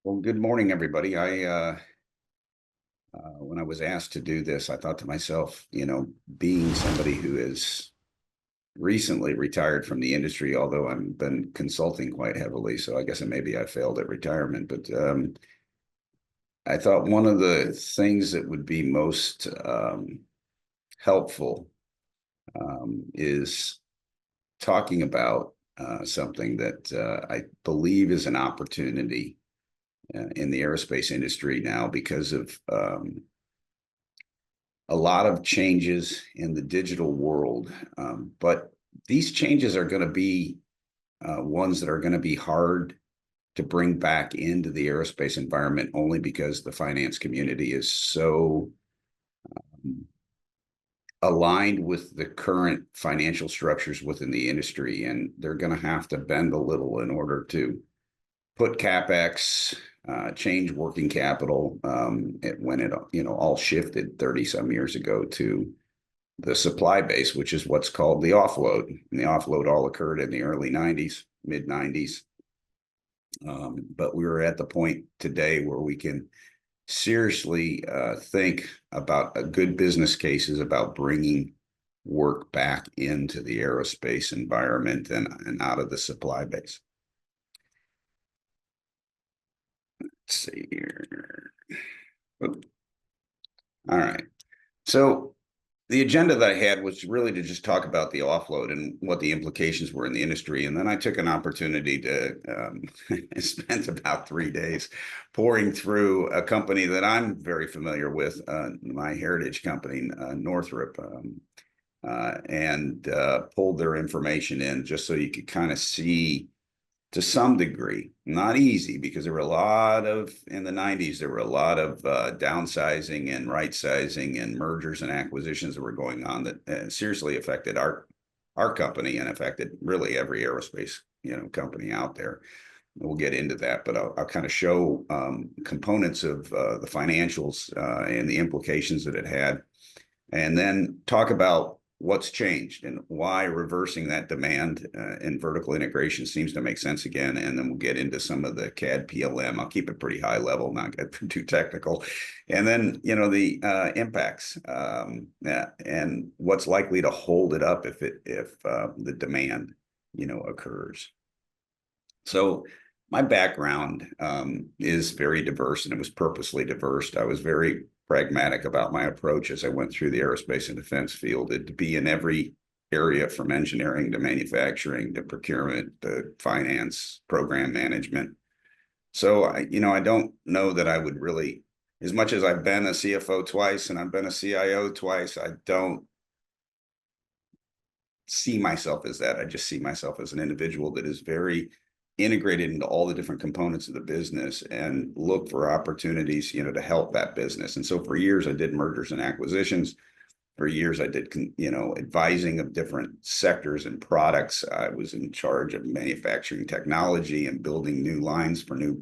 Well, good morning, everybody. When I was asked to do this, I thought to myself, being somebody who is recently retired from the industry, although I've been consulting quite heavily, so I guess maybe I failed at retirement. But I thought one of the things that would be most helpful is talking about something that I believe is an opportunity in the aerospace industry now because of a lot of changes in the digital world. But these changes are going to be ones that are going to be hard to bring back into the aerospace environment only because the finance community is so aligned with the current financial structures within the industry, and they're going to have to bend a little in order to put CapEx, change working capital, when it all shifted 30 some years ago to the supply base, which is what's called the offload. And the offload all occurred in the early 90s, mid 90s. But we're at the point today where we can seriously think about a good business cases about bringing work back into the aerospace environment and out of the supply base. Let's see here. All right. So the agenda that I had was really to just talk about the offload and what the implications were in the industry. And then I took an opportunity to spend about 3 days pouring through a company that I'm very familiar with, my heritage company, Northrop, and pulled their information in just so you could kind of see to some degree, not easy, because there were in the 90s, there were a lot of downsizing and right sizing and mergers and acquisitions that were going on that seriously affected our company and affected really every aerospace company out there. We'll get into that, but I'll kind of show components of the financials and the implications that it had, and then talk about what's changed and why reversing that demand and vertical integration seems to make sense again. And then we'll get into some of the CAD PLM. I'll keep it pretty high level, not get too technical. And then, the impacts and what's likely to hold it up if the demand, occurs. So my background is very diverse, and it was purposely diverse. I was very pragmatic about my approach as I went through the aerospace and defense field. To be in every area from engineering to manufacturing to procurement to finance, program management. So I don't know that I would really, as much as I've been a CFO twice and I've been a CIO twice, I don't see myself as that. I just see myself as an individual that is very integrated into all the different components of the business and look for opportunities, to help that business. And so for years, I did mergers and acquisitions. For years, I did, advising of different sectors and products. I was in charge of manufacturing technology and building new lines for new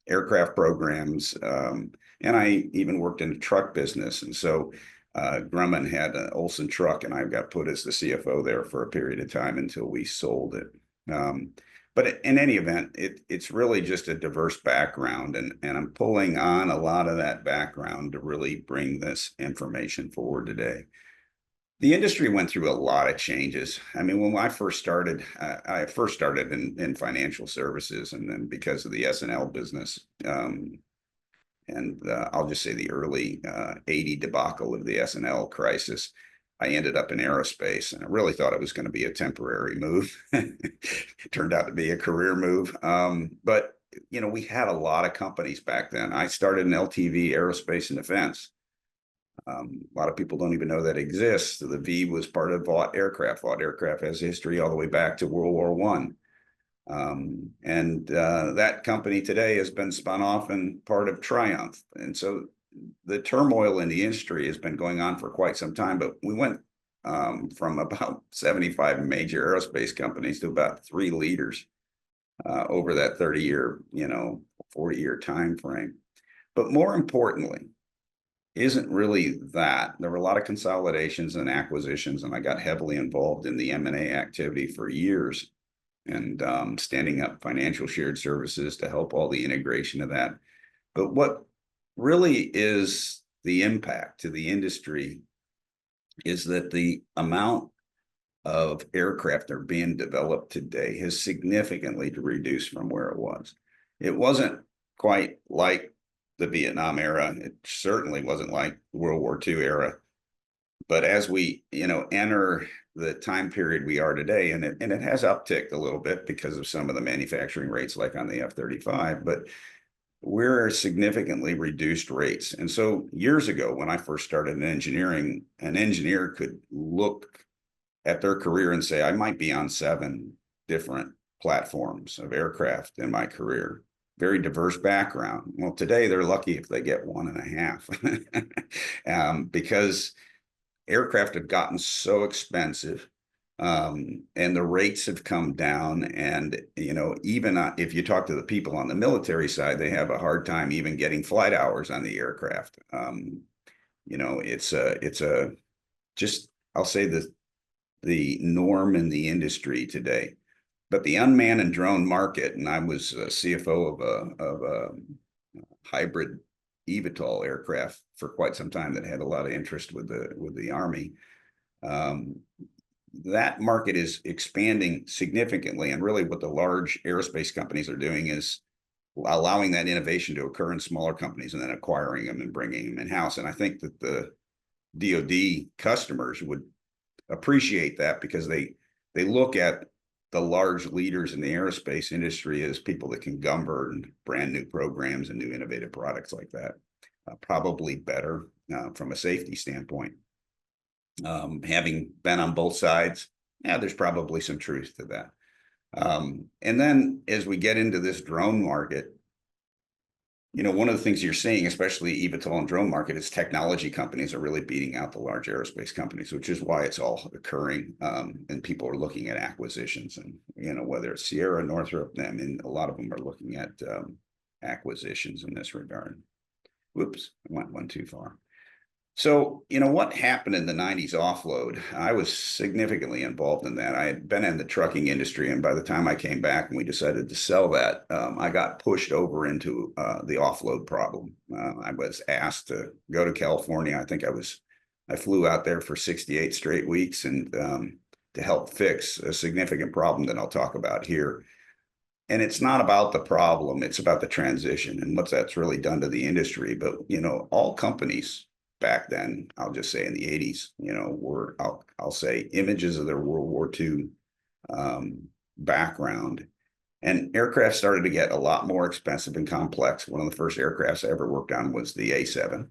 aircraft programs. And I even worked in the truck business. And so Grumman had an Olson truck, and I got put as the CFO there for a period of time until we sold it. But in any event, it's really just a diverse background, and I'm pulling on a lot of that background to really bring this information forward today. The industry went through a lot of changes. I mean, when I first started, I first started in financial services, and then because of the S&L business, and I'll just say the early 80 debacle of the S&L crisis, I ended up in aerospace, and I really thought it was going to be a temporary move. It turned out to be a career move. But, we had a lot of companies back then. I started in LTV, Aerospace and Defense. A lot of people don't even know that exists. The V was part of Vought Aircraft. Vought Aircraft has history all the way back to World War I. And that company today has been spun off and part of Triumph. And so the turmoil in the industry has been going on for quite some time, but we went from about 75 major aerospace companies to about 3 leaders over that 30-year, 40-year time frame. But more importantly, isn't really that. There were a lot of consolidations and acquisitions, and I got heavily involved in the M&A activity for years. and standing up financial shared services to help all the integration of that. But what really is the impact to the industry is that the amount of aircraft that are being developed today has significantly reduced from where it was. It wasn't quite like the Vietnam era. It certainly wasn't like World War II era. But as we, enter the time period we are today, and it has upticked a little bit because of some of the manufacturing rates, like on the F-35, but we're significantly reduced rates. And so years ago, when I first started in engineering, an engineer could look at their career and say, I might be on 7 different platforms of aircraft in my career. Very diverse background. Well, today they're lucky if they get 1.5, because aircraft have gotten so expensive, and the rates have come down. And even if you talk to the people on the military side, they have a hard time even getting flight hours on the aircraft. It's a just, I'll say, the norm in the industry today. But the unmanned and drone market, and I was a CFO of a hybrid eVTOL aircraft for quite some time that had a lot of interest with the Army. That market is expanding significantly, and really what the large aerospace companies are doing is allowing that innovation to occur in smaller companies and then acquiring them and bringing them in-house. And I think that the DoD customers would appreciate that, because they look at the large leaders in the aerospace industry as people that can govern brand new programs and new innovative products like that. Probably better from a safety standpoint. Having been on both sides, yeah, there's probably some truth to that. And then as we get into this drone market, one of the things you're seeing, especially eVTOL and drone market, is technology companies are really beating out the large aerospace companies, which is why it's all occurring. And people are looking at acquisitions, and, whether it's Sierra, Northrop, a lot of them are looking at acquisitions in this regard. Whoops, I went one too far. So, what happened in the 90s offload? I was significantly involved in that. I had been in the trucking industry, and by the time I came back and we decided to sell that, I got pushed over into the offload problem. I was asked to go to California. I think I flew out there for 68 straight weeks, and to help fix a significant problem that I'll talk about here. And it's not about the problem, it's about the transition and what that's really done to the industry. But, all companies back then, I'll just say in the 80s, were, I'll say, images of their World War II background. And aircraft started to get a lot more expensive and complex. One of the first aircrafts I ever worked on was the A7.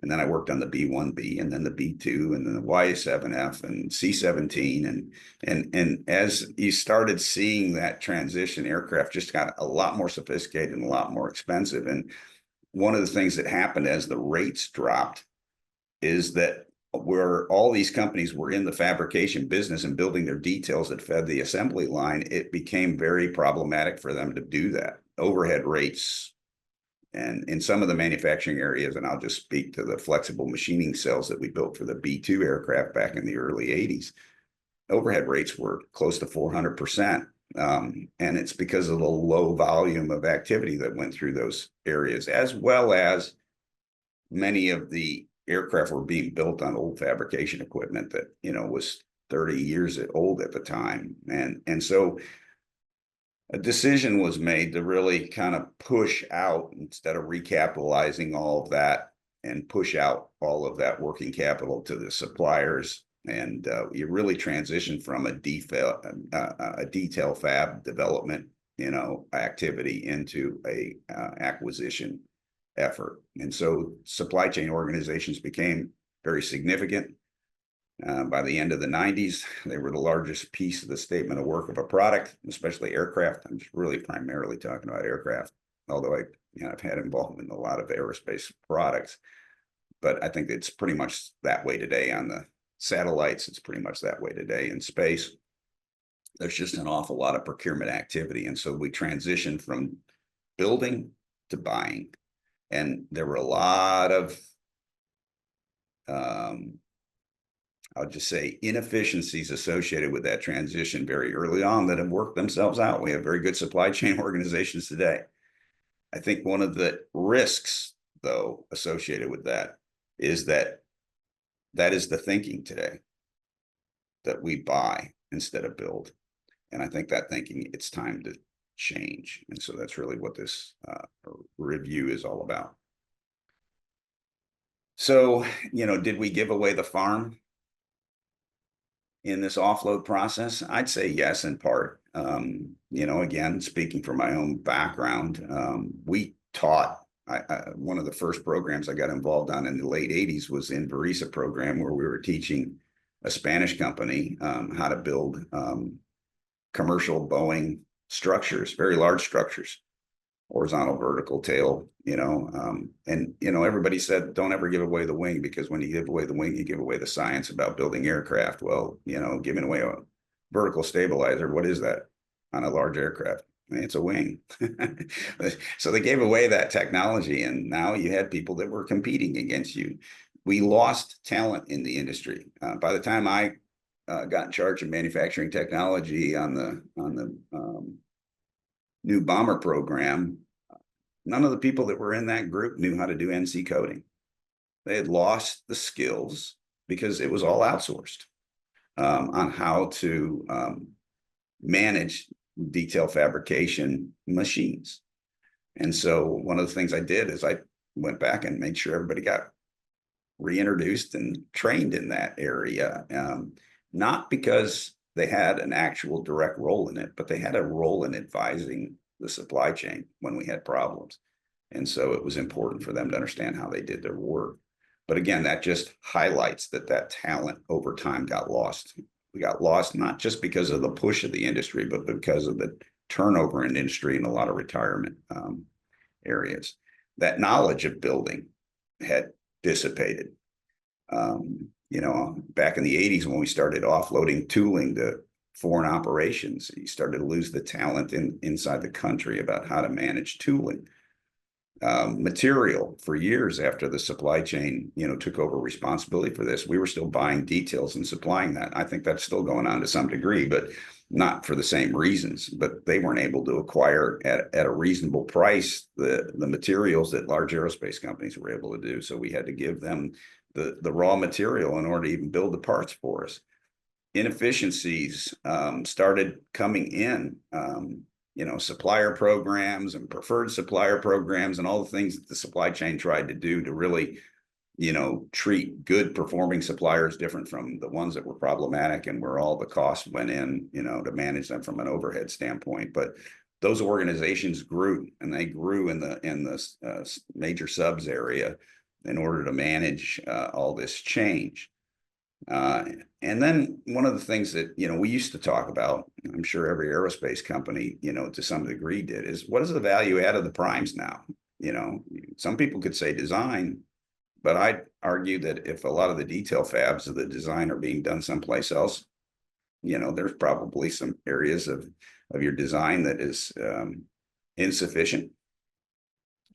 And then I worked on the B-1B, and then the B-2, and then the Y-7F and C-17. And as you started seeing that transition, aircraft just got a lot more sophisticated and a lot more expensive. And one of the things that happened as the rates dropped is that where all these companies were in the fabrication business and building their details that fed the assembly line, it became very problematic for them to do that. Overhead rates, and in some of the manufacturing areas, and I'll just speak to the flexible machining cells that we built for the B-2 aircraft back in the early 80s, overhead rates were close to 400%. And it's because of the low volume of activity that went through those areas, as well as many of the aircraft were being built on old fabrication equipment that, was 30 years old at the time. And so a decision was made to really kind of push out, instead of recapitalizing all of that, and push out all of that working capital to the suppliers. And you really transition from a detail fab development, activity into a acquisition effort. And so supply chain organizations became very significant. By the end of the 90s, they were the largest piece of the statement of work of a product, especially aircraft. I'm just really primarily talking about aircraft, although I've had involvement in a lot of aerospace products. But I think it's pretty much that way today on the satellites. It's pretty much that way today in space. There's just an awful lot of procurement activity. And so we transitioned from building to buying. And there were a lot of I'll just say, inefficiencies associated with that transition very early on that have worked themselves out. We have very good supply chain organizations today. I think one of the risks, though, associated with that is that is the thinking today, that we buy instead of build. And I think that thinking, it's time to change. And so that's really what this review is all about. So, did we give away the farm in this offload process? I'd say yes, in part. Again, speaking from my own background, we taught, one of the first programs I got involved on in the late 80s was in Verisa program, where we were teaching a Spanish company how to build commercial Boeing structures, very large structures, horizontal, vertical, tail, everybody said, don't ever give away the wing, because when you give away the wing, you give away the science about building aircraft. Well, giving away a vertical stabilizer, what is that on a large aircraft? It's a wing. So they gave away that technology, and now you had people that were competing against you. We lost talent in the industry. By the time I got in charge of manufacturing technology on the new bomber program, none of the people that were in that group knew how to do NC coding. They had lost the skills because it was all outsourced on how to manage detail fabrication machines. And so one of the things I did is I went back and made sure everybody got reintroduced and trained in that area, not because they had an actual direct role in it, but they had a role in advising the supply chain when we had problems. And so it was important for them to understand how they did their work. But again, that just highlights that talent over time got lost. We got lost not just because of the push of the industry, but because of the turnover in industry and a lot of retirement areas. That knowledge of building had dissipated. Back in the 80s, when we started offloading tooling to foreign operations, you started to lose the talent inside the country about how to manage tooling. Material, for years after the supply chain, took over responsibility for this, we were still buying details and supplying that. I think that's still going on to some degree, but not for the same reasons. But they weren't able to acquire at a reasonable price the materials that large aerospace companies were able to do. So we had to give them the raw material in order to even build the parts for us. Inefficiencies started coming in. Supplier programs and preferred supplier programs and all the things that the supply chain tried to do to really, treat good performing suppliers different from the ones that were problematic, and where all the costs went in, to manage them from an overhead standpoint. But those organizations grew, and they grew in the major subs area in order to manage all this change. And then one of the things that, we used to talk about, I'm sure every aerospace company, to some degree did, is what is the value add of the primes now? Some people could say design, but I'd argue that if a lot of the detail fabs of the design are being done someplace else, there's probably some areas of your design that is insufficient.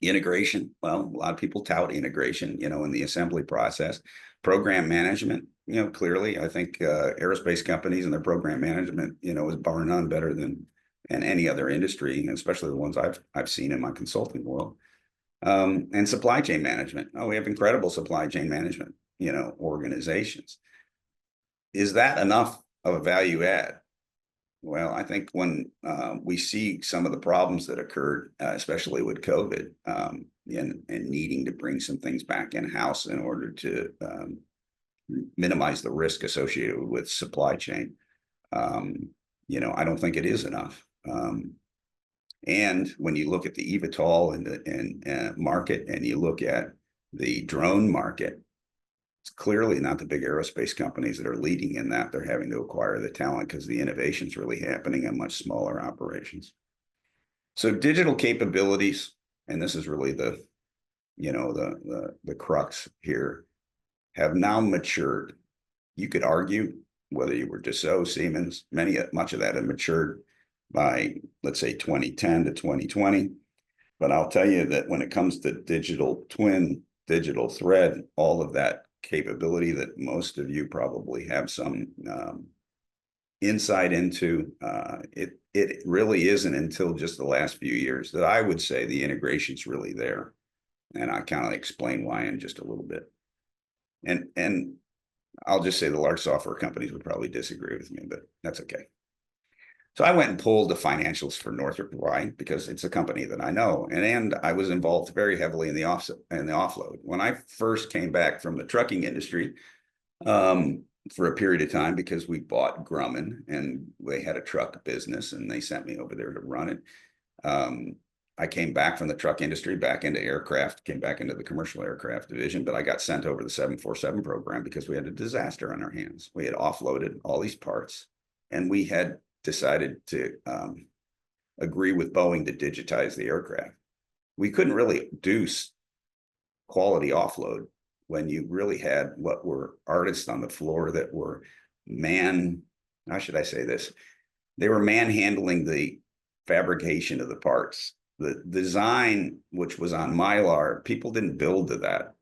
Integration, well, a lot of people tout integration, in the assembly process. Program management, clearly, I think aerospace companies and their program management, is bar none better than any other industry, especially the ones I've seen in my consulting world. And supply chain management. Oh, we have incredible supply chain management, organizations. Is that enough of a value add? Well, I think when we see some of the problems that occurred, especially with COVID, and needing to bring some things back in-house in order to minimize the risk associated with supply chain, I don't think it is enough. And when you look at the eVTOL and market, and you look at the drone market, it's clearly not the big aerospace companies that are leading in that. They're having to acquire the talent because the innovation is really happening in much smaller operations. So digital capabilities, and this is really the crux here, have now matured. You could argue whether you were Dassault, Siemens, much of that had matured by, let's say, 2010 to 2020. But I'll tell you that when it comes to digital twin, digital thread, all of that capability that most of you probably have some insight into. It really isn't until just the last few years that I would say the integration's really there. And I kind of explain why in just a little bit. And I'll just say the large software companies would probably disagree with me, but that's okay. So I went and pulled the financials for Northrop. Why? Because it's a company that I know, and I was involved very heavily in the offload. When I first came back from the trucking industry, for a period of time, because we bought Grumman and they had a truck business and they sent me over there to run it. I came back from the truck industry back into aircraft, came back into the commercial aircraft division, but I got sent over the 747 program because we had a disaster on our hands. We had offloaded all these parts and we had decided to agree with Boeing to digitize the aircraft. We couldn't really do quality offload when you really had what were artists on the floor that were how should I say this? They were manhandling the fabrication of the parts. The design, which was on Mylar, people didn't build to that.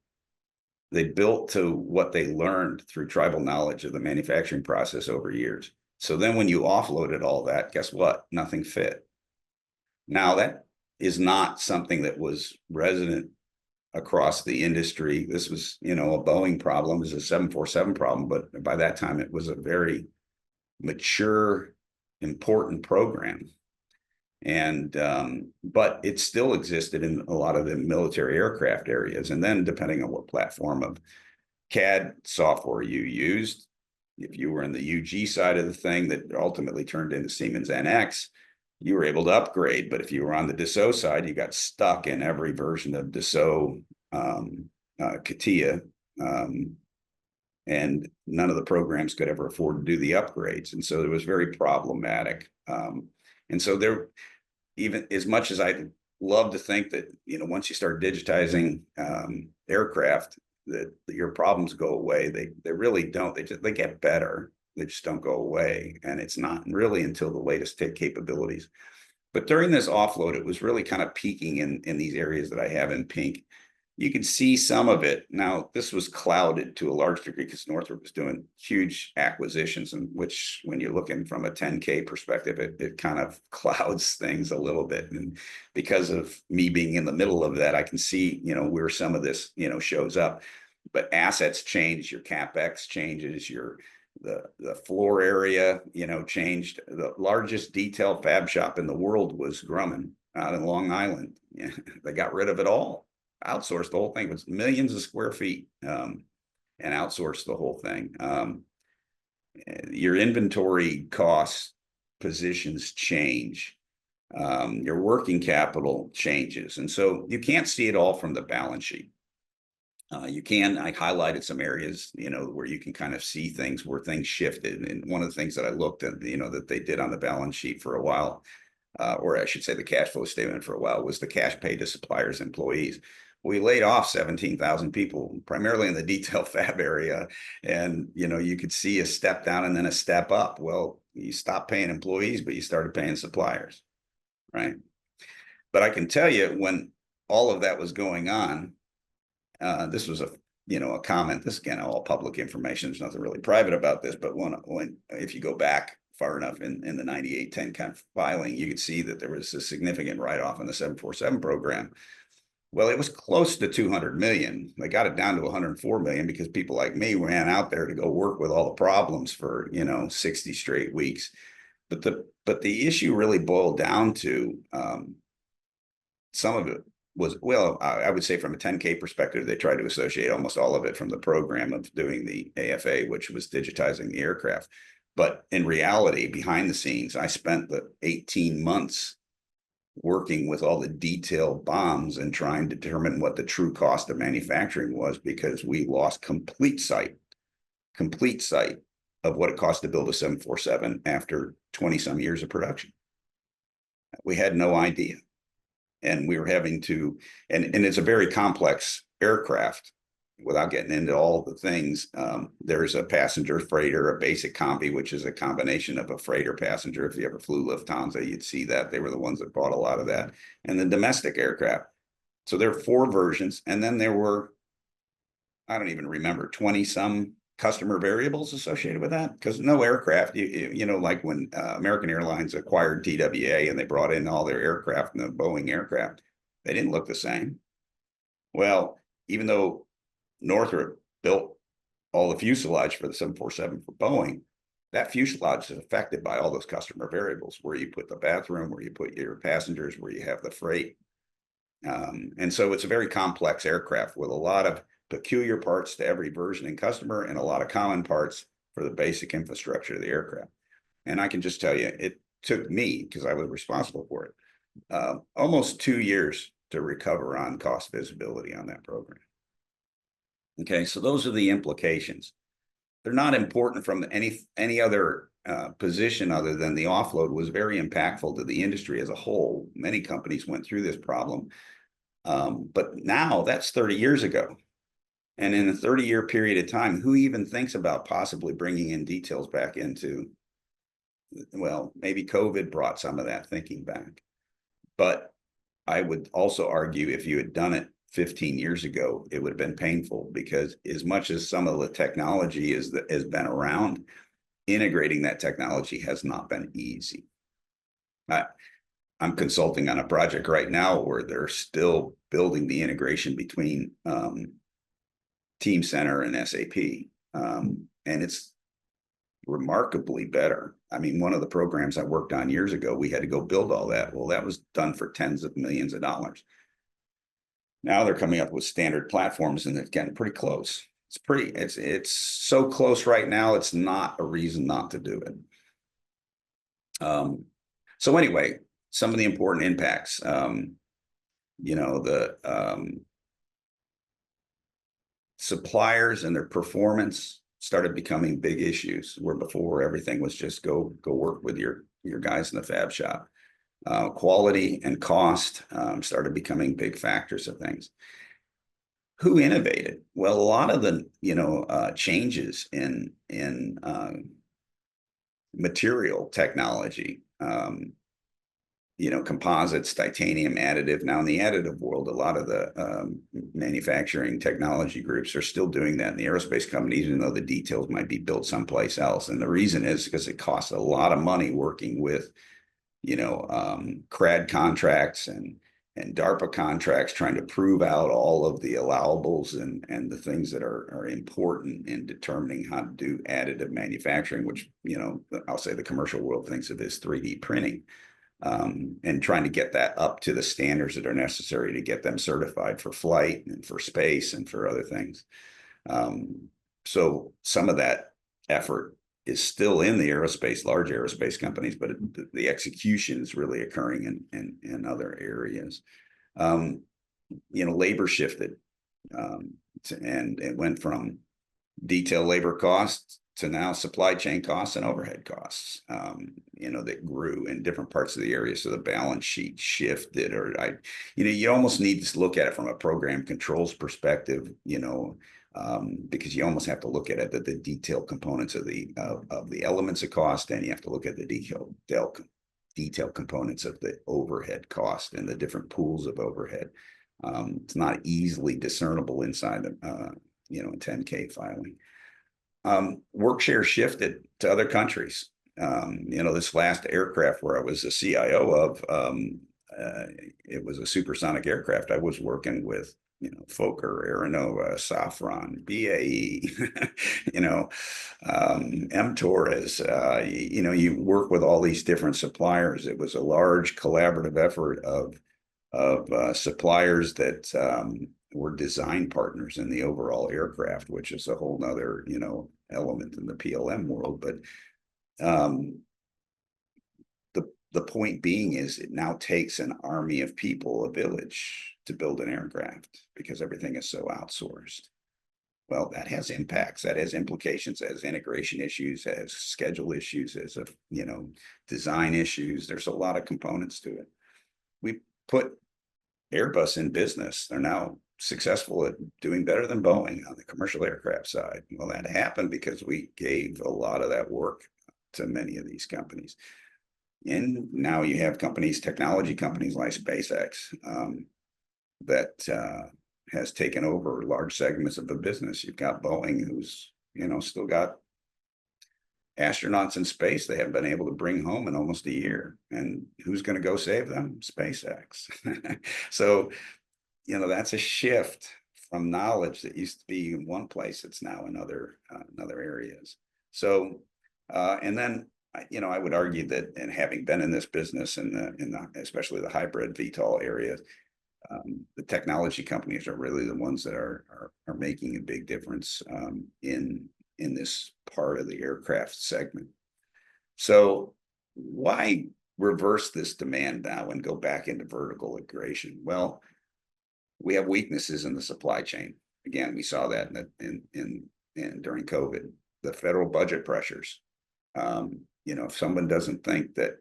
They built to what they learned through tribal knowledge of the manufacturing process over years. So then when you offloaded all that, guess what? Nothing fit. Now that is not something that was resident across the industry. This was, a Boeing problem. It was a 747 problem, but by that time it was a very mature, important program. And but it still existed in a lot of the military aircraft areas. And then depending on what platform of CAD software you used, if you were in the UG side of the thing that ultimately turned into Siemens NX, you were able to upgrade. But if you were on the Dassault side, you got stuck in every version of Dassault CATIA, and none of the programs could ever afford to do the upgrades. And so it was very problematic. And so there, even as much as I love to think that, once you start digitizing aircraft, that your problems go away, they really don't. They get better. They just don't go away. And it's not really until the latest capabilities. But during this offload, it was really kind of peaking in these areas that I have in pink. You can see some of it. Now, this was clouded to a large degree because Northrop was doing huge acquisitions, and which, when you're looking from a 10K perspective, it kind of clouds things a little bit. And because of me being in the middle of that, I can see, where some of this, shows up. But assets change, your CapEx changes, the floor area, changed. The largest detail fab shop in the world was Grumman out in Long Island. Yeah, they got rid of it all. Outsourced the whole thing. It was millions of square feet, and outsourced the whole thing. Your inventory costs, positions change. Your working capital changes. And so you can't see it all from the balance sheet. I highlighted some areas, where you can kind of see things where things shifted. And one of the things that I looked at, that they did on the balance sheet for a while, or I should say the cash flow statement for a while, was the cash paid to suppliers, employees. We laid off 17,000 people, primarily in the detail fab area. And, you could see a step down and then a step up. Well, you stopped paying employees, but you started paying suppliers, right? But I can tell you, when all of that was going on, this was a comment. This, again, all public information. There's nothing really private about this, but if you go back far enough in the 9810 kind of filing, you could see that there was a significant write-off in the 747 program. Well, it was close to 200 million. They got it down to 104 million because people like me ran out there to go work with all the problems for 60 straight weeks. But the issue really boiled down to some of it was, well, I would say from a 10K perspective, they tried to associate almost all of it from the program of doing the AFA, which was digitizing the aircraft. But in reality, behind the scenes, I spent the 18 months working with all the detailed bombs and trying to determine what the true cost of manufacturing was, because we lost complete sight of what it cost to build a 747 after 20 some years of production. We had no idea. And we were having to, and it's a very complex aircraft. Without getting into all the things, there's a passenger freighter, a basic combi, which is a combination of a freighter passenger. If you ever flew Lufthansa, you'd see that. They were the ones that bought a lot of that. And the domestic aircraft. So there are 4 versions. And then there were I don't even remember, 20 some customer variables associated with that, because no aircraft, you know, like when American Airlines acquired TWA and they brought in all their aircraft and the Boeing aircraft, they didn't look the same. Well, even though Northrop built all the fuselage for the 747 for Boeing, that fuselage is affected by all those customer variables, where you put the bathroom, where you put your passengers, where you have the freight. And so it's a very complex aircraft with a lot of peculiar parts to every version and customer, and a lot of common parts for the basic infrastructure of the aircraft. And I can just tell you, it took me, because I was responsible for it, almost 2 years to recover on cost visibility on that program. Okay, so those are the implications. They're not important from any other position other than the offload was very impactful to the industry as a whole. Many companies went through this problem. But now that's 30 years ago. And in a 30-year period of time, who even thinks about possibly bringing in details back into, well, maybe COVID brought some of that thinking back. But I would also argue if you had done it 15 years ago, it would have been painful, because as much as some of the technology has been around, integrating that technology has not been easy. I'm consulting on a project right now where they're still building the integration between Team Center and SAP. And it's remarkably better. I mean, one of the programs I worked on years ago, we had to go build all that. Well, that was done for tens of millions of dollars. Now they're coming up with standard platforms, and it's getting pretty close. It's so close right now, it's not a reason not to do it. So anyway, some of the important impacts, you know, the suppliers and their performance started becoming big issues, where before everything was just go work with your guys in the fab shop. Quality and cost started becoming big factors of things. Who innovated? Well, a lot of the, you know, changes in material technology, you know, composites, titanium, additive. Now in the additive world, a lot of the manufacturing technology groups are still doing that in the aerospace companies, even though the details might be built someplace else. And the reason is because it costs a lot of money working with, you know, CRAD contracts and DARPA contracts, trying to prove out all of the allowables and the things that are important in determining how to do additive manufacturing, which, you know, I'll say the commercial world thinks of as 3D printing. And trying to get that up to the standards that are necessary to get them certified for flight and for space and for other things. So some of that effort is still in the large aerospace companies, but the execution is really occurring in other areas. You know, labor shifted, and it went from detail labor costs to now supply chain costs and overhead costs, you know, that grew in different parts of the area. So the balance sheet shifted, you know, you almost need to look at it from a program controls perspective, you know, because you almost have to look at it, the detailed components of the elements of cost, and you have to look at the detailed components of the overhead cost and the different pools of overhead. It's not easily discernible inside the, you know, a 10K filing. Work share shifted to other countries. You know, this last aircraft where I was the CIO of, it was a supersonic aircraft. I was working with, you know, Fokker, Aeronova, Safran, BAE, you know, M-Torres. You know, you work with all these different suppliers. It was a large collaborative effort of suppliers that were design partners in the overall aircraft, which is a whole nother, you know, element in the PLM world. But the point being is, it now takes an army of people, a village, to build an aircraft, because everything is so outsourced. Well, that has impacts, that has implications, as integration issues, as schedule issues, as you know, design issues. There's a lot of components to it. We put Airbus in business. They're now successful at doing better than Boeing on the commercial aircraft side. Well, that happened because we gave a lot of that work to many of these companies. And now you have companies, technology companies like SpaceX, that has taken over large segments of the business. You've got Boeing, who's, still got astronauts in space they haven't been able to bring home in almost a year. And who's going to go save them? SpaceX. So, that's a shift from knowledge that used to be in one place. It's now in other areas. So, and then, I would argue that, and having been in this business especially the hybrid VTOL area, the technology companies are really the ones that are making a big difference in this part of the aircraft segment. So why reverse this demand now and go back into vertical integration? Well, we have weaknesses in the supply chain. Again, we saw that during COVID, the federal budget pressures. If someone doesn't think that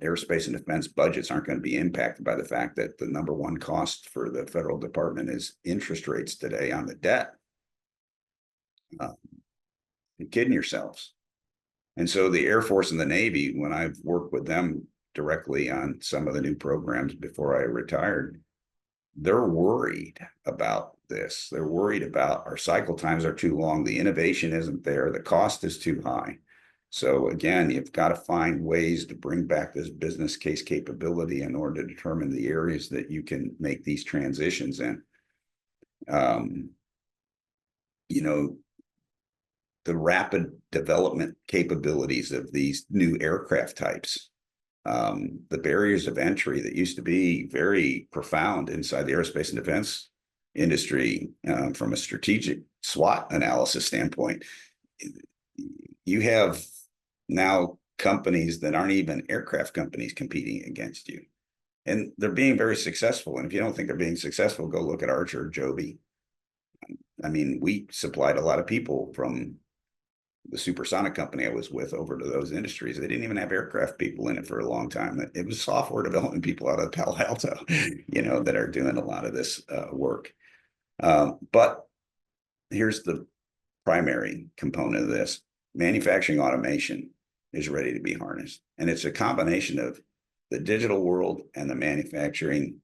aerospace and defense budgets aren't going to be impacted by the fact that the number one cost for the federal department is interest rates today on the debt, you're kidding yourselves. And so the Air Force and the Navy, when I've worked with them directly on some of the new programs before I retired, they're worried about this. They're worried about our cycle times are too long. The innovation isn't there. The cost is too high. So again, you've got to find ways to bring back this business case capability in order to determine the areas that you can make these transitions in. The rapid development capabilities of these new aircraft types, the barriers of entry that used to be very profound inside the aerospace and defense industry, from a strategic SWOT analysis standpoint, you have now companies that aren't even aircraft companies competing against you. And they're being very successful. And if you don't think they're being successful, go look at Archer, Joby. I mean, we supplied a lot of people from the supersonic company I was with over to those industries. They didn't even have aircraft people in it for a long time. It was software development people out of Palo Alto, that are doing a lot of this work. But here's the primary component of this. Manufacturing automation is ready to be harnessed. And it's a combination of the digital world and the manufacturing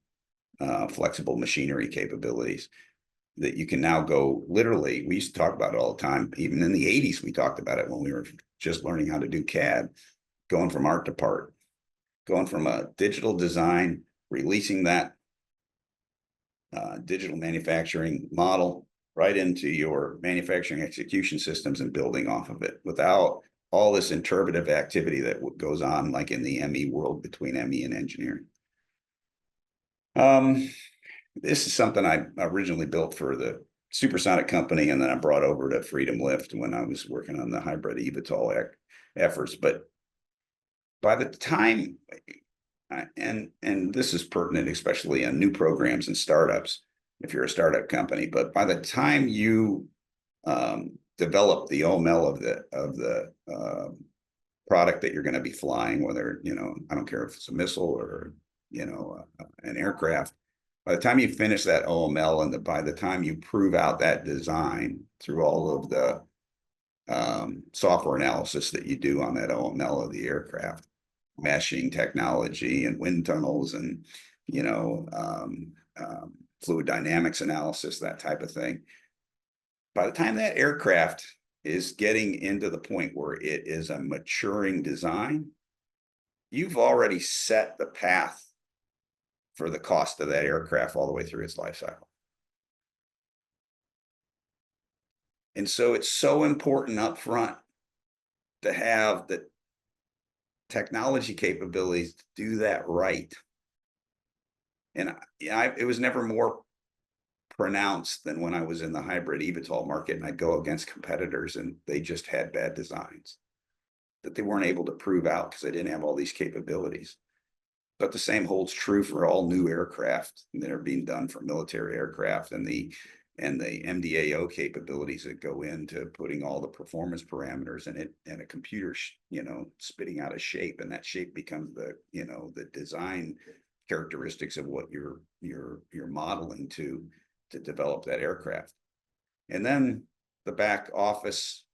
flexible machinery capabilities that you can now go literally. We used to talk about it all the time. Even in the 80s, we talked about it when we were just learning how to do CAD, going from art to part, going from a digital design, releasing that digital manufacturing model right into your manufacturing execution systems and building off of it without all this interpretive activity that goes on like in the ME world between ME and engineering. This is something I originally built for the supersonic company, and then I brought over to Freedom Lift when I was working on the hybrid eVTOL efforts. But by the time, and this is pertinent, especially in new programs and startups, if you're a startup company, but by the time you develop the OML of the product that you're going to be flying, whether, I don't care if it's a missile or, an aircraft, by the time you finish that OML and by the time you prove out that design through all of the software analysis that you do on that OML of the aircraft, meshing technology and wind tunnels and, fluid dynamics analysis, that type of thing. By the time that aircraft is getting into the point where it is a maturing design, you've already set the path for the cost of that aircraft all the way through its life cycle. And so it's so important up front to have the technology capabilities to do that right. And it was never more pronounced than when I was in the hybrid eVTOL market and I'd go against competitors and they just had bad designs that they weren't able to prove out because they didn't have all these capabilities. But the same holds true for all new aircraft that are being done for military aircraft and the MDAO capabilities that go into putting all the performance parameters in it and a computer, spitting out a shape, and that shape becomes the design characteristics of what you're modeling to develop that aircraft. And then the back office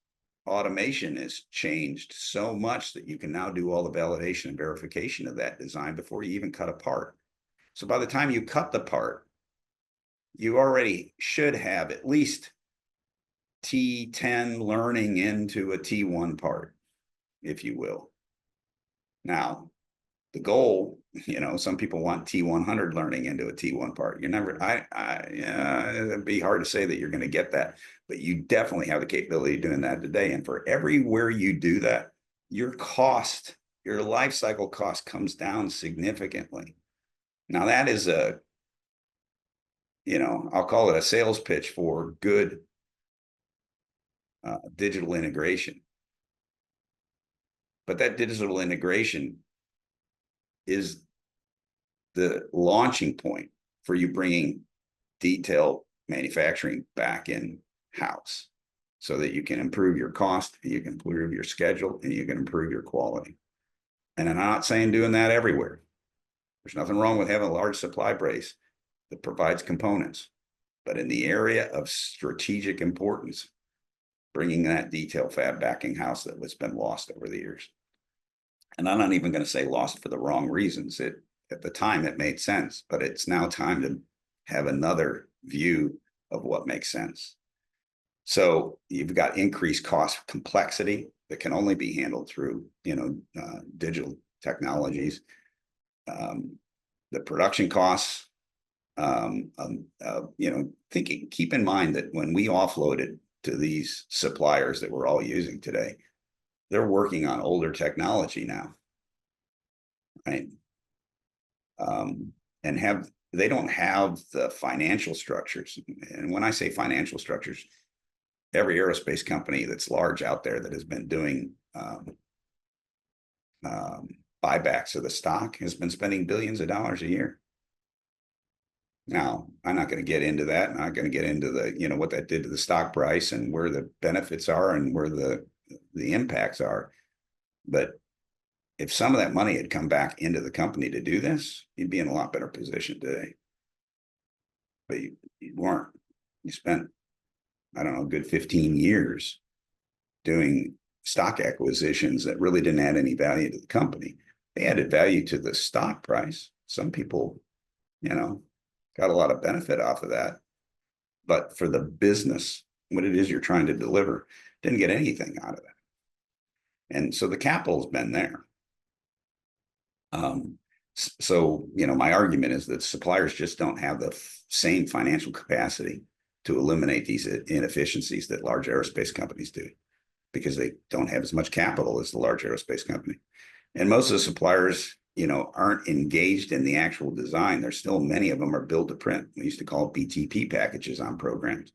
automation has changed so much that you can now do all the validation and verification of that design before you even cut a part. So by the time you cut the part, you already should have at least T10 learning into a T1 part, if you will. Now, the goal, some people want T100 learning into a T1 part. You're never, yeah, it'd be hard to say that you're going to get that, but you definitely have the capability of doing that today. And for everywhere you do that, your cost, your life cycle cost comes down significantly. Now that is I'll call it a sales pitch for good digital integration. But that digital integration is the launching point for you bringing detailed manufacturing back in house so that you can improve your cost, and you can improve your schedule, and you can improve your quality. And I'm not saying doing that everywhere. There's nothing wrong with having a large supply base that provides components, but in the area of strategic importance, bringing that detail fab back in house that has been lost over the years. And I'm not even going to say lost for the wrong reasons. At the time it made sense, but it's now time to have another view of what makes sense. So you've got increased cost complexity that can only be handled through digital technologies. The production costs, keep in mind that when we offloaded to these suppliers that we're all using today, they're working on older technology now, right? And they don't have the financial structures. And when I say financial structures, every aerospace company that's large out there that has been doing buybacks of the stock has been spending billions of dollars a year. Now, I'm not going to get into that. I'm not going to get into what that did to the stock price and where the benefits are and where the impacts are. But if some of that money had come back into the company to do this, you'd be in a lot better position today. But you weren't. You spent, I don't know, a good 15 years doing stock acquisitions that really didn't add any value to the company. They added value to the stock price. Some people, got a lot of benefit off of that. But for the business, what it is you're trying to deliver, didn't get anything out of that. And so the capital's been there. So, my argument is that suppliers just don't have the same financial capacity to eliminate these inefficiencies that large aerospace companies do, because they don't have as much capital as the large aerospace company. And most of the suppliers, aren't engaged in the actual design. There's still, many of them are build to print. We used to call BTP packages on programs.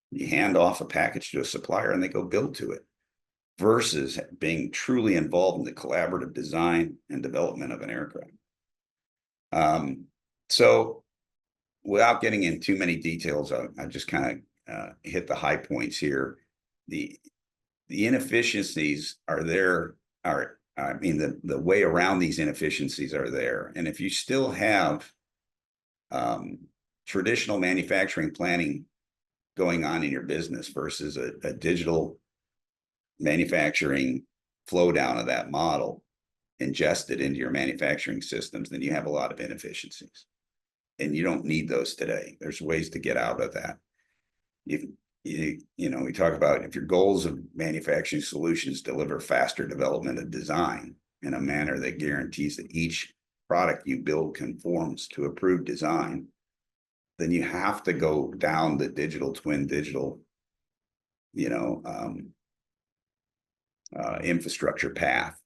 You hand off a package to a supplier and they go build to it, versus being truly involved in the collaborative design and development of an aircraft. So without getting in too many details, I just kind of hit the high points here. The inefficiencies are there, the way around these inefficiencies are there. And if you still have traditional manufacturing planning going on in your business versus a digital manufacturing flow down of that model ingested into your manufacturing systems, then you have a lot of inefficiencies. And you don't need those today. There's ways to get out of that. We talk about, if your goals of manufacturing solutions deliver faster development of design in a manner that guarantees that each product you build conforms to approved design, then you have to go down the digital twin, infrastructure path,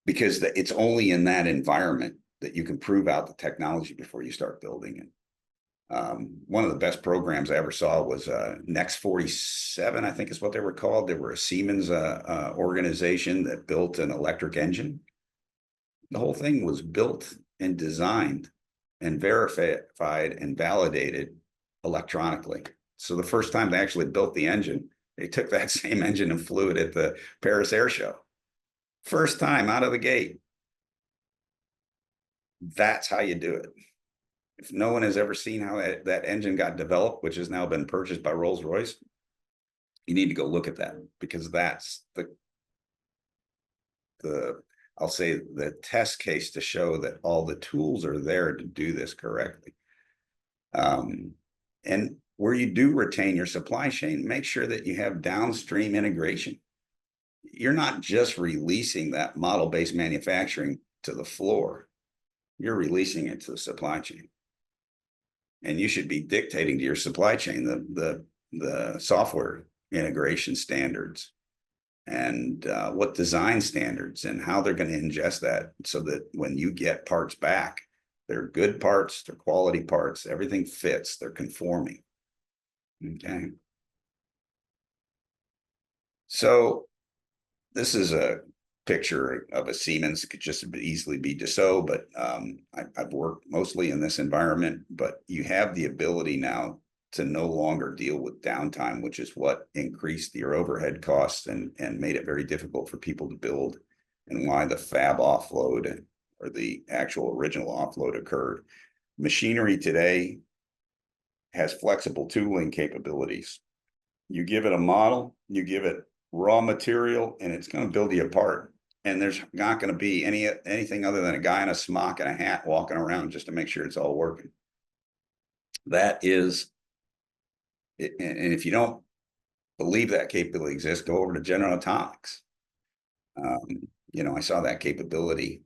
because it's only in that environment that you can prove out the technology before you start building it. One of the best programs I ever saw was Next 47, I think is what they were called. They were a Siemens organization that built an electric engine. The whole thing was built and designed and verified and validated electronically. So the first time they actually built the engine, they took that same engine and flew it at the Paris Air Show. First time out of the gate. That's how you do it. If no one has ever seen how that engine got developed, which has now been purchased by Rolls-Royce, you need to go look at that, because that's I'll say the test case to show that all the tools are there to do this correctly. And where you do retain your supply chain, make sure that you have downstream integration. You're not just releasing that model-based manufacturing to the floor. You're releasing it to the supply chain. And you should be dictating to your supply chain the software integration standards and what design standards and how they're going to ingest that so that when you get parts back, they're good parts, they're quality parts, everything fits, they're conforming. Okay. So this is a picture of a Siemens. It could just easily be Dassault, but I've worked mostly in this environment. But you have the ability now to no longer deal with downtime, which is what increased your overhead costs and made it very difficult for people to build, and why the fab offload or the actual original offload occurred. Machinery today has flexible tooling capabilities. You give it a model, you give it raw material, and it's going to build you a part. And there's not going to be anything other than a guy in a smock and a hat walking around just to make sure it's all working. That is, and if you don't believe that capability exists, go over to General Atomics. I saw that capability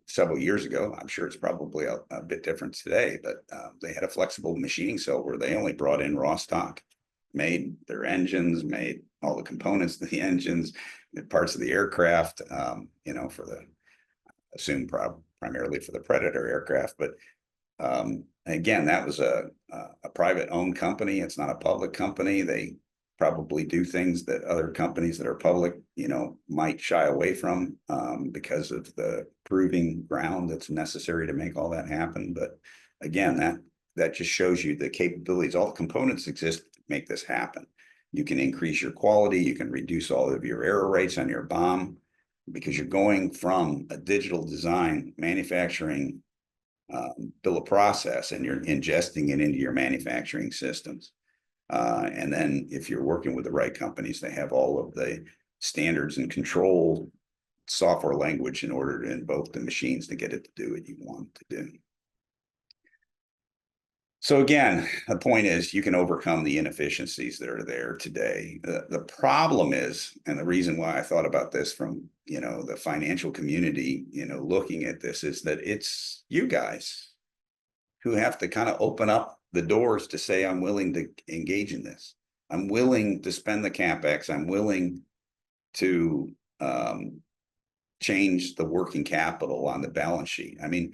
several years ago. I'm sure it's probably a bit different today, but they had a flexible machining cell where they only brought in raw stock, made their engines, made all the components of the engines, the parts of the aircraft, for the assumed primarily for the Predator aircraft. But again, that was a private owned company. It's not a public company. They probably do things that other companies that are public, might shy away from because of the proving ground that's necessary to make all that happen. But again, that just shows you the capabilities. All the components exist to make this happen. You can increase your quality. You can reduce all of your error rates on your BOM because you're going from a digital design manufacturing bill of process, and you're ingesting it into your manufacturing systems. And then if you're working with the right companies, they have all of the standards and control software language in order to invoke the machines to get it to do what you want it to do. So again, the point is you can overcome the inefficiencies that are there today. The problem is, and the reason why I thought about this from, the financial community, looking at this, is that it's you guys who have to kind of open up the doors to say, I'm willing to engage in this. I'm willing to spend the CapEx. I'm willing to change the working capital on the balance sheet. I mean,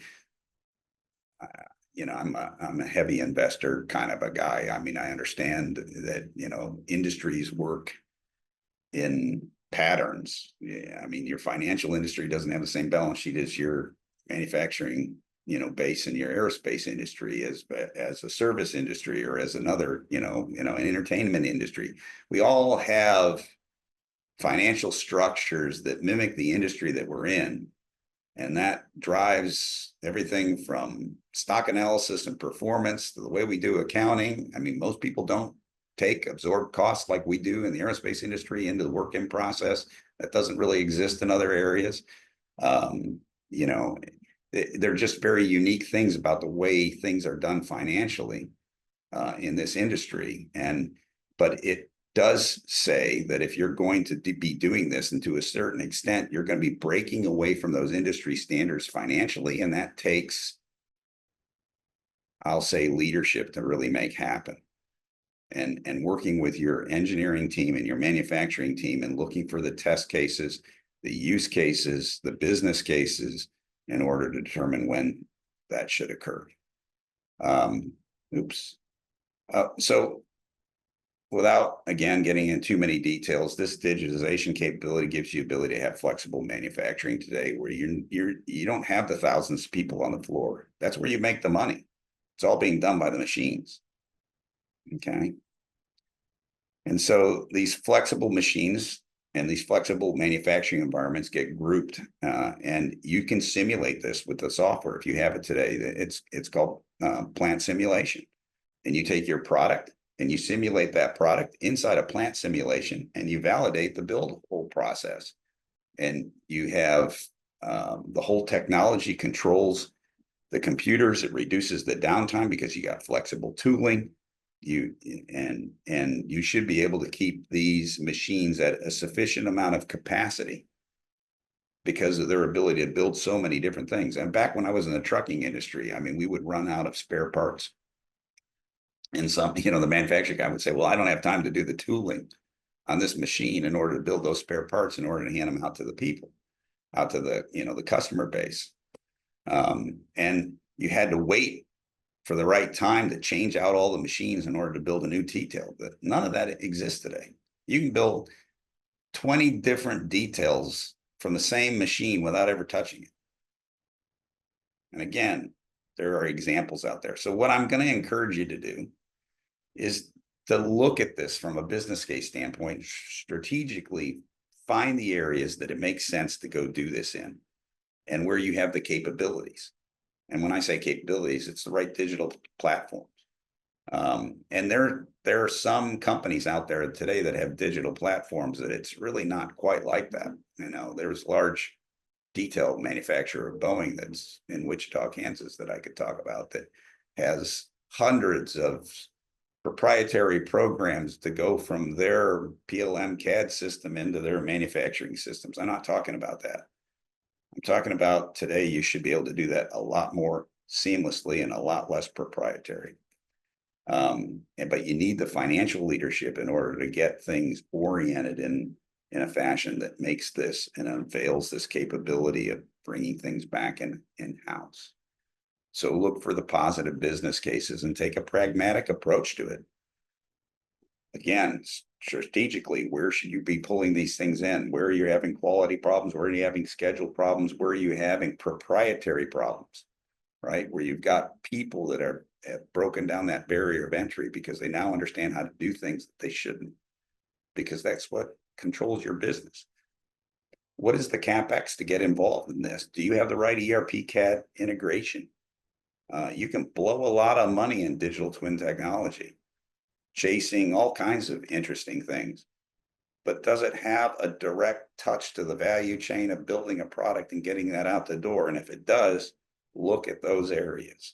I'm a heavy investor kind of a guy. I mean, I understand that, industries work in patterns. Yeah, I mean, your financial industry doesn't have the same balance sheet as your manufacturing, base in your aerospace industry, as a service industry, or as another, an entertainment industry. We all have financial structures that mimic the industry that we're in. And that drives everything from stock analysis and performance to the way we do accounting. I mean, most people don't absorb costs like we do in the aerospace industry into the work in process. That doesn't really exist in other areas. They're just very unique things about the way things are done financially in this industry. But it does say that if you're going to be doing this, and to a certain extent, you're going to be breaking away from those industry standards financially. And that takes, I'll say, leadership to really make happen. And working with your engineering team and your manufacturing team and looking for the test cases, the use cases, the business cases, in order to determine when that should occur. So without, again, getting into too many details, this digitization capability gives you the ability to have flexible manufacturing today, where you don't have the thousands of people on the floor. That's where you make the money. It's all being done by the machines. Okay. And so these flexible machines and these flexible manufacturing environments get grouped, and you can simulate this with the software if you have it today. It's called plant simulation. And you take your product and you simulate that product inside a plant simulation, and you validate the build whole process. And you have the whole technology controls the computers, it reduces the downtime because you got flexible tooling. And you should be able to keep these machines at a sufficient amount of capacity because of their ability to build so many different things. And back when I was in the trucking industry, I mean, we would run out of spare parts. And some, the manufacturer guy would say, well, I don't have time to do the tooling on this machine in order to build those spare parts in order to hand them out to the people, out to the, the customer base. And you had to wait for the right time to change out all the machines in order to build a new detail. But none of that exists today. You can build 20 different details from the same machine without ever touching it. And again, there are examples out there. So what I'm going to encourage you to do is to look at this from a business case standpoint, strategically find the areas that it makes sense to go do this in and where you have the capabilities. And when I say capabilities, it's the right digital platforms. And there are some companies out there today that have digital platforms that it's really not quite like that. There's large detail manufacturer of Boeing that's in Wichita, Kansas, that I could talk about, that has hundreds of proprietary programs to go from their PLM CAD system into their manufacturing systems. I'm not talking about that. I'm talking about today, you should be able to do that a lot more seamlessly and a lot less proprietary. But you need the financial leadership in order to get things oriented in a fashion that makes this and unveils this capability of bringing things back in-house. So look for the positive business cases and take a pragmatic approach to it. Again, strategically, where should you be pulling these things in? Where are you having quality problems? Where are you having schedule problems? Where are you having proprietary problems, right? Where you've got people that have broken down that barrier of entry because they now understand how to do things that they shouldn't, because that's what controls your business. What is the CapEx to get involved in this? Do you have the right ERP CAD integration? You can blow a lot of money in digital twin technology, chasing all kinds of interesting things. But does it have a direct touch to the value chain of building a product and getting that out the door? And if it does, look at those areas.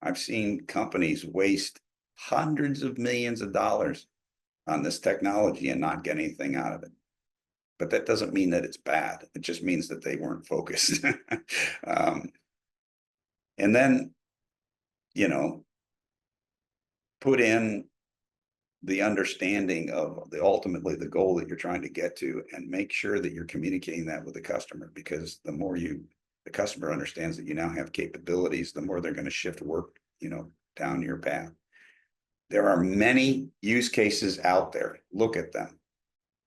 I've seen companies waste hundreds of millions of dollars on this technology and not get anything out of it. But that doesn't mean that it's bad. It just means that they weren't focused. And then, put in the understanding of ultimately the goal that you're trying to get to, and make sure that you're communicating that with the customer, because the more the customer understands that you now have capabilities, the more they're going to shift work, down your path. There are many use cases out there. Look at them.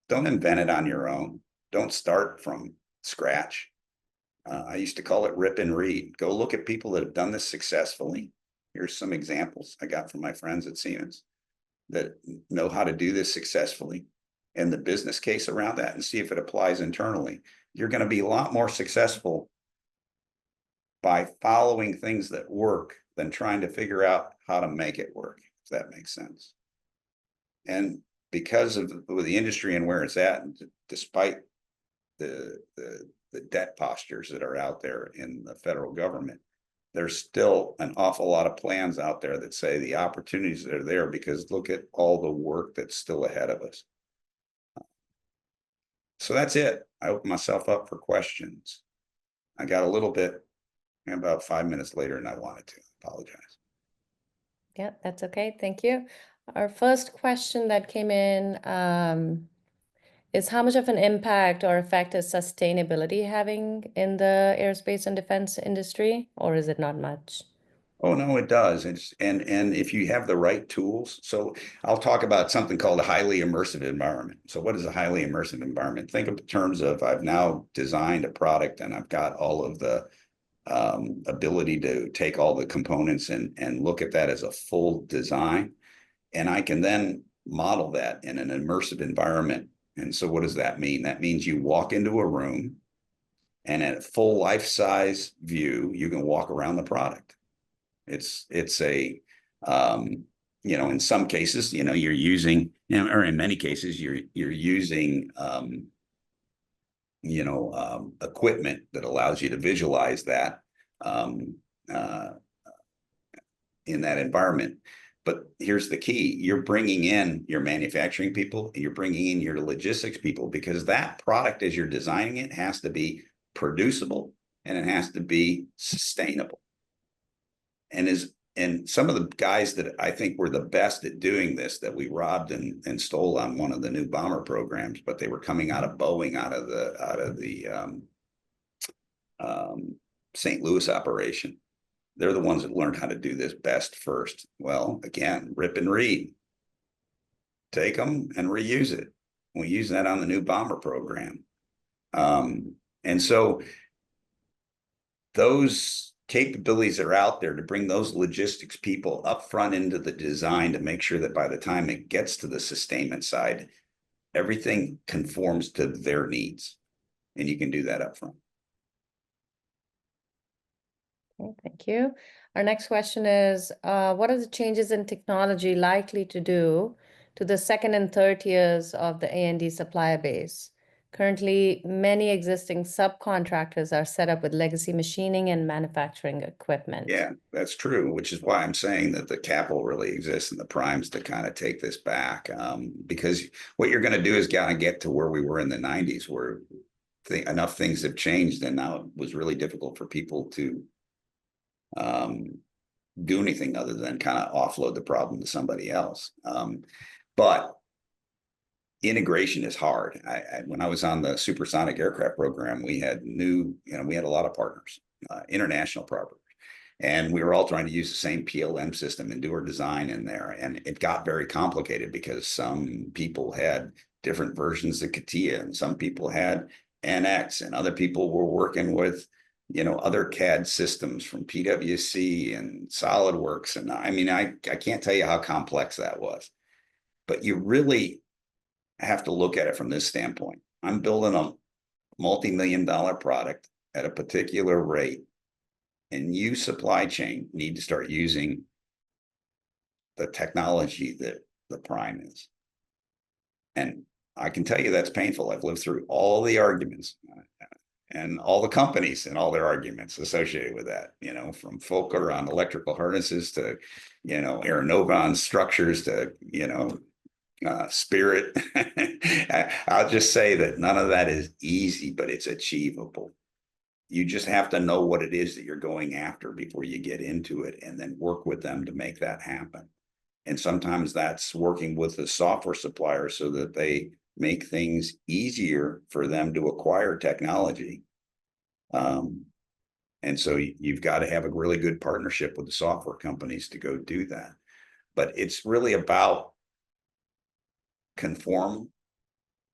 Don't invent it on your own. Don't start from scratch. I used to call it rip and read. Go look at people that have done this successfully. Here's some examples I got from my friends at Siemens that know how to do this successfully, and the business case around that, and see if it applies internally. You're going to be a lot more successful by following things that work than trying to figure out how to make it work, if that makes sense. And because of the industry and where it's at, and despite the debt postures that are out there in the federal government, there's still an awful lot of plans out there that say the opportunities that are there, because look at all the work that's still ahead of us. So that's it. I open myself up for questions. I got a little bit about 5 minutes later than I wanted to. Apologize. Yeah, that's okay. Thank you. Our first question that came in is, how much of an impact or effect is sustainability having in the aerospace and defense industry, or is it not much? Oh, no, it does. And if you have the right tools. So I'll talk about something called a highly immersive environment. So what is a highly immersive environment? Think of the terms of, I've now designed a product and I've got all of the ability to take all the components and look at that as a full design. And I can then model that in an immersive environment. And so what does that mean? That means you walk into a room, and at a full life-size view, you can walk around the product. It's a, in some cases, you're using, or in many cases, you're using equipment that allows you to visualize that um, uh, in that environment. But here's the key: you're bringing in your manufacturing people, you're bringing in your logistics people, because that product, as you're designing it, has to be producible and it has to be sustainable. And some of the guys that I think were the best at doing this, that we robbed and stole on one of the new bomber programs, but they were coming out of Boeing, out of the St. Louis operation. They're the ones that learned how to do this best first. Well, again, rip and read. Take them and reuse it. We use that on the new bomber program. And so those capabilities are out there to bring those logistics people up front into the design to make sure that by the time it gets to the sustainment side, everything conforms to their needs. And you can do that up front. Okay, thank you. Our next question is, what are the changes in technology likely to do to the second and third tiers of the A&D supplier base? Currently, many existing subcontractors are set up with legacy machining and manufacturing equipment. Yeah, that's true, which is why I'm saying that the capital really exists in the primes to kind of take this back. Because what you're going to do is kind of get to where we were in the 90s, where enough things have changed, and now it was really difficult for people to do anything other than kind of offload the problem to somebody else. But integration is hard. When I was on the supersonic aircraft program, we had we had a lot of partners, international partners, and we were all trying to use the same PLM system and do our design in there. And it got very complicated because some people had different versions of CATIA, and some people had NX, and other people were working with other CAD systems from PwC and SolidWorks. And I mean, I can't tell you how complex that was, but you really have to look at it from this standpoint. I'm building a multi-million-dollar product at a particular rate, and you, supply chain, need to start using the technology that the prime is. And I can tell you that's painful. I've lived through all the arguments and all the companies and all their arguments associated with that, from Fokker on electrical harnesses to, Aeronovon structures to, Spirit. I'll just say that none of that is easy, but it's achievable. You just have to know what it is that you're going after before you get into it, and then work with them to make that happen. And sometimes that's working with the software supplier so that they make things easier for them to acquire technology. And so you've got to have a really good partnership with the software companies to go do that. But it's really about conform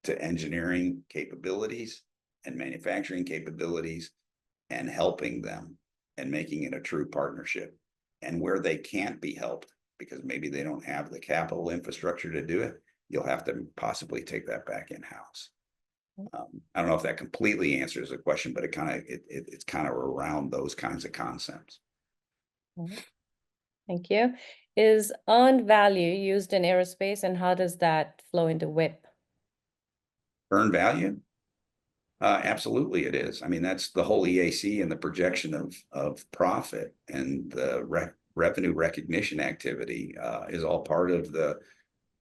to engineering capabilities and manufacturing capabilities, and helping them and making it a true partnership. And where they can't be helped because maybe they don't have the capital infrastructure to do it, you'll have to possibly take that back in-house. I don't know if that completely answers the question, but it's kind of around those kinds of concepts. Thank you. Is earned value used in aerospace, and how does that flow into WIP? Earned value? Absolutely it is. I mean, that's the whole EAC and the projection of profit, and the revenue recognition activity is all part of the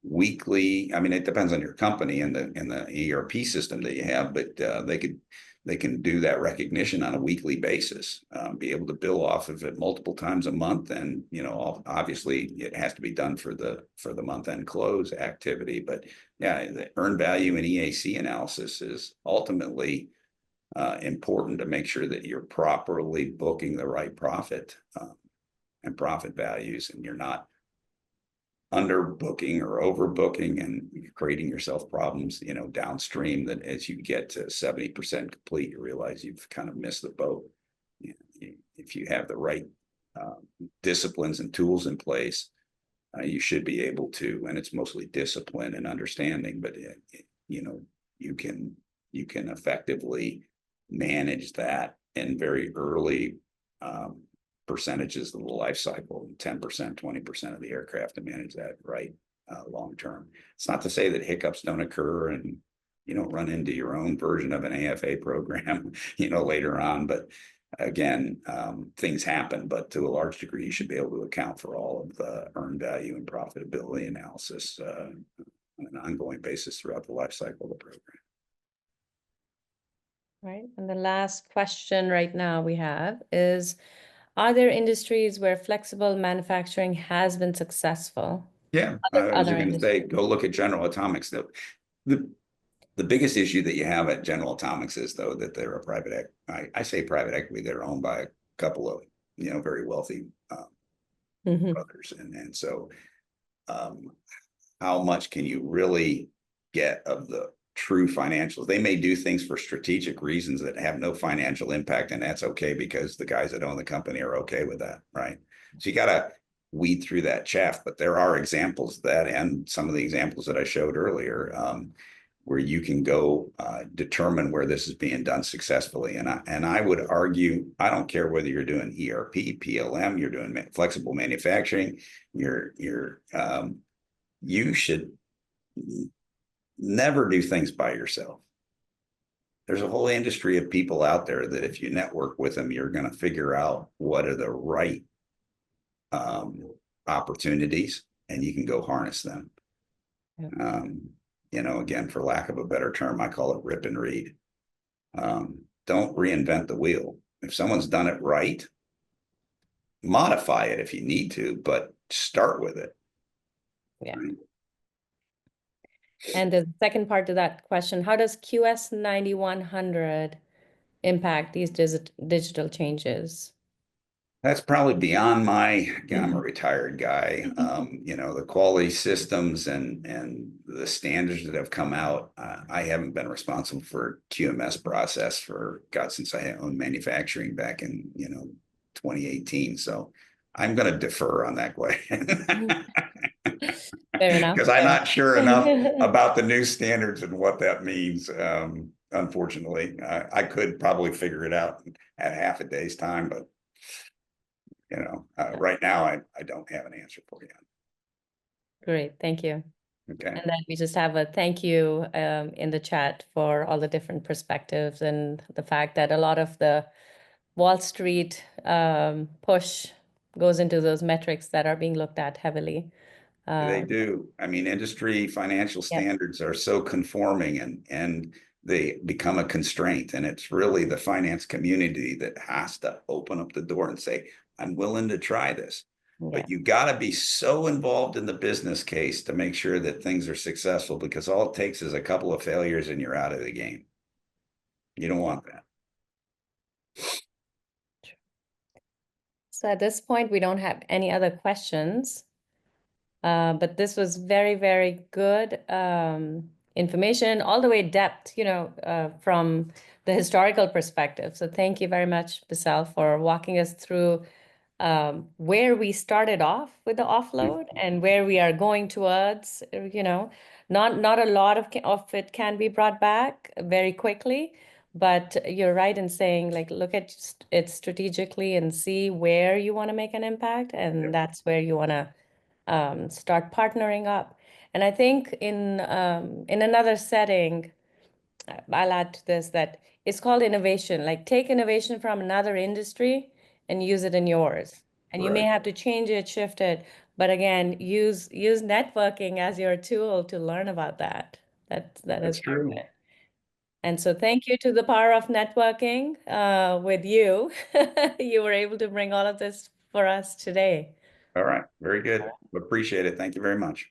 weekly. I mean, it depends on your company and the ERP system that you have, but they can do that recognition on a weekly basis, be able to bill off of it multiple times a month. And, obviously it has to be done for the month end close activity. But yeah, the earned value and EAC analysis is ultimately important to make sure that you're properly booking the right profit and profit values, and you're not underbooking or overbooking and creating yourself problems, downstream, that as you get to 70% complete, you realize you've kind of missed the boat. If you have the right disciplines and tools in place, you should be able to, and it's mostly discipline and understanding, but you can effectively manage that in very early percentages of the life cycle, 10%, 20% of the aircraft, to manage that right long term. It's not to say that hiccups don't occur and you don't run into your own version of an AFA program, later on. But again, things happen, but to a large degree, you should be able to account for all of the earned value and profitability analysis on an ongoing basis throughout the life cycle of the program. Right. And the last question right now we have is, are there industries where flexible manufacturing has been successful? Yeah, I was Other going to say, industries. go look at General Atomics. The biggest issue that you have at General Atomics is, though, that they're a I say private equity, they're owned by a couple of, very wealthy brothers. And so how much can you really get of the true financials? They may do things for strategic reasons that have no financial impact, and that's okay because the guys that own the company are okay with that, right? So you got to weed through that chaff, but there are examples of that, and some of the examples that I showed earlier, where you can go determine where this is being done successfully. And I would argue, I don't care whether you're doing ERP, PLM, you're doing flexible manufacturing, you should never do things by yourself. There's a whole industry of people out there that if you network with them, you're going to figure out what are the right opportunities, and you can go harness them. Again, for lack of a better term, I call it rip and read. Don't reinvent the wheel. If someone's done it right, modify it if you need to, but start with it. Yeah. Right? And the second part to that question, how does QS 9100 impact these digital changes? That's probably beyond I'm a retired guy. The quality systems and the standards that have come out. I haven't been responsible for QMS process since I owned manufacturing back in 2018. So I'm going to defer on that question. Fair enough. Because I'm not sure enough about the new standards and what that means. Unfortunately, I could probably figure it out at half a day's time, but right now I don't have an answer for you. Great, thank you. Okay. And then we just have a thank you in the chat for all the different perspectives and the fact that a lot of the Wall Street push goes into those metrics that are being looked at heavily. They do. I mean, industry financial standards are so conforming and they become a constraint. And it's really the finance community that has to open up the door and say, I'm willing to try this. But you got to be so involved in the business case to make sure that things are successful, because all it takes is a couple of failures and you're out of the game. You don't want that. So at this point, we don't have any other questions. But this was very, very good information, all the way depth, from the historical perspective. So thank you very much, Bissell, for walking us through where we started off with the offload and where we are going towards. Not a lot of it can be brought back very quickly, but you're right in saying, like, look at it strategically and see where you want to make an impact, and that's where you want to start partnering up. And I think in another setting, I'll add to this, that it's called innovation. Like, take innovation from another industry and use it in yours. And you may have to change it, shift it, but again, use networking as your tool to learn about that. That's true. And so thank you to the power of networking with you. You were able to bring all of this for us today. All right. Very good. Appreciate it. Thank you very much.